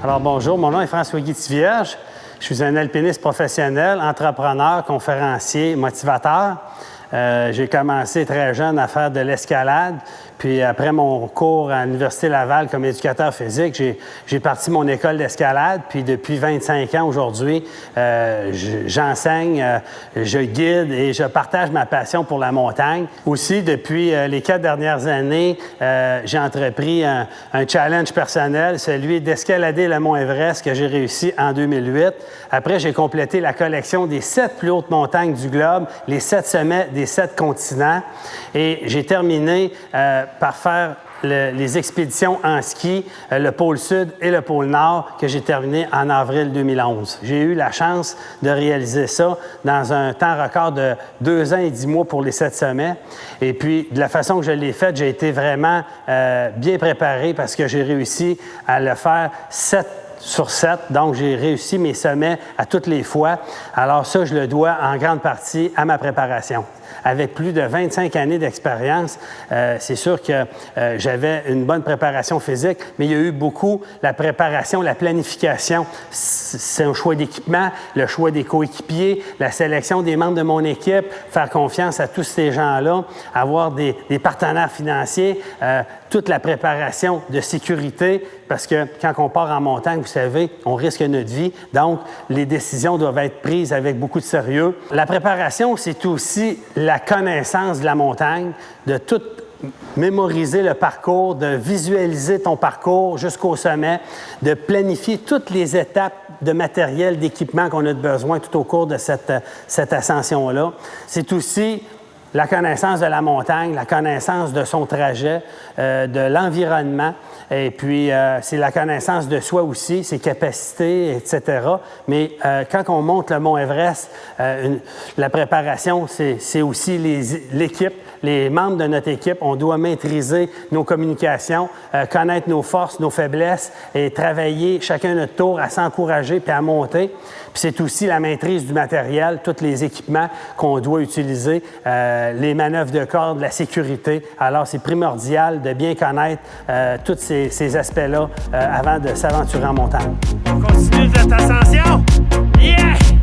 Alors bonjour, mon nom est François-Guy Tivierge. Je suis un alpiniste professionnel, entrepreneur, conférencier, motivateur. J'ai commencé très jeune à faire de l'escalade. Puis après mon cours à l'Université Laval comme éducateur physique, j'ai parti mon école d'escalade. Puis depuis 25 ans aujourd'hui, j'enseigne, je guide et je partage ma passion pour la montagne. Aussi, depuis les 4 dernières années, j'ai entrepris un challenge personnel, celui d'escalader le mont Everest que j'ai réussi en 2008. Après, j'ai complété la collection des 7 plus hautes montagnes du globe, les 7 sommets des 7 continents. Et j'ai terminé par faire les expéditions en ski, le pôle Sud et le pôle Nord, que j'ai terminé en avril 2011. J'ai eu la chance de réaliser ça dans un temps record de 2 ans et 10 mois pour les 7 sommets. Et puis, de la façon que je l'ai fait, j'ai été vraiment bien préparé parce que j'ai réussi à le faire 7 sur 7. Donc, j'ai réussi mes sommets à toutes les fois. Alors ça, je le dois en grande partie à ma préparation. Avec plus de 25 années d'expérience, c'est sûr que j'avais une bonne préparation physique, mais il y a eu beaucoup la préparation, la planification. C'est un choix d'équipement, le choix des coéquipiers, la sélection des membres de mon équipe, faire confiance à tous ces gens-là, avoir des partenaires financiers, toute la préparation de sécurité, parce que quand on part en montagne, vous savez, on risque notre vie. Donc, les décisions doivent être prises avec beaucoup de sérieux. La préparation, c'est aussi la connaissance de la montagne, de tout mémoriser le parcours, de visualiser ton parcours jusqu'au sommet, de planifier toutes les étapes de matériel, d'équipement qu'on a besoin tout au cours de cette ascension-là. C'est aussi la connaissance de la montagne, la connaissance de son trajet, de l'environnement. Et puis, c'est la connaissance de soi aussi, ses capacités, etc. Mais quand on monte le mont Everest, la préparation, c'est aussi l'équipe, les membres de notre équipe. On doit maîtriser nos communications, connaître nos forces, nos faiblesses et travailler chacun à notre tour à s'encourager puis à monter. Puis c'est aussi la maîtrise du matériel, tous les équipements qu'on doit utiliser, les manœuvres de corde, la sécurité. Alors, c'est primordial de bien connaître tous ces aspects-là avant de s'aventurer en montagne. On continue cette ascension? Yeah!